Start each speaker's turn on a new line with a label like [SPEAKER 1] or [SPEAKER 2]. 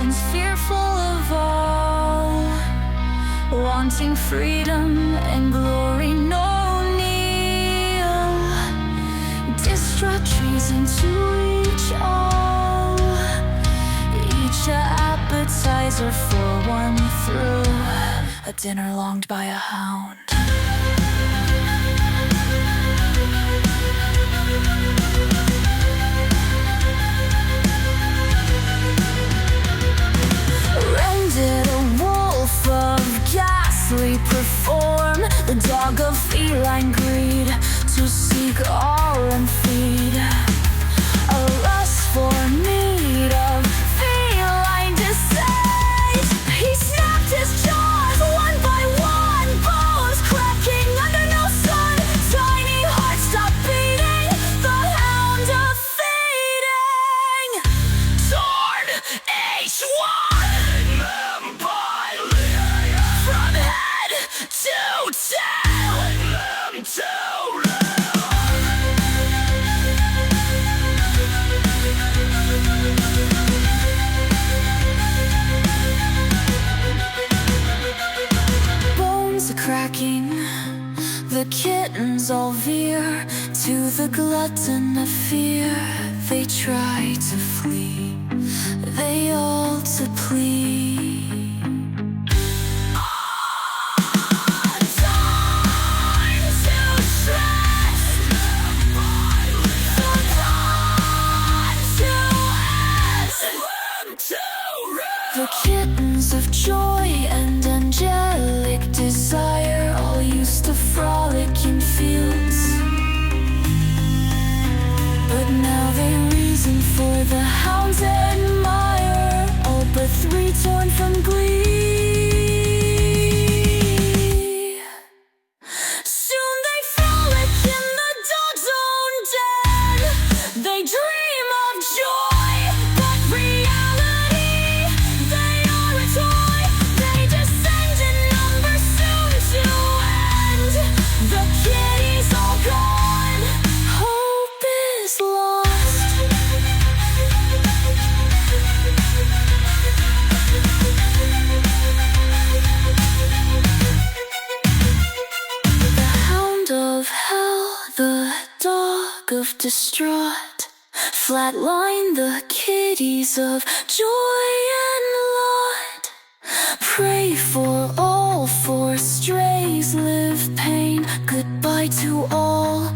[SPEAKER 1] Katzen's fearful of all, wanting freedom and glory, no kneel. Distraught treason to each all, each a appetizer for one through a dinner longed by a hound. Rended a wolf of ghastly perform, the dog of feline greed, to seek all and feed. A lust for meat of feline deceit, he snapped his jaws one by one, bones cracking under no sun. Tiny heart stopped beating, the hound of feeding. Torn each one from head to tail. Bones are cracking, the kittens all veer to the glutton of fear. They try to flee, they all to plead. The kittens of joy and angelic desire all used to frolic in fields, but now they reason for the hounds admire, all but three torn from glee. Soon they frolic in the dog's own den, they dream of joy, but reality, they are a toy. They descend in number soon to end. The kitty's all gone, hope is lost. The hound of hell, the dog of distraught, flatline the kitties of joy and lot. Pray for all, for strays live pain. Goodbye to all.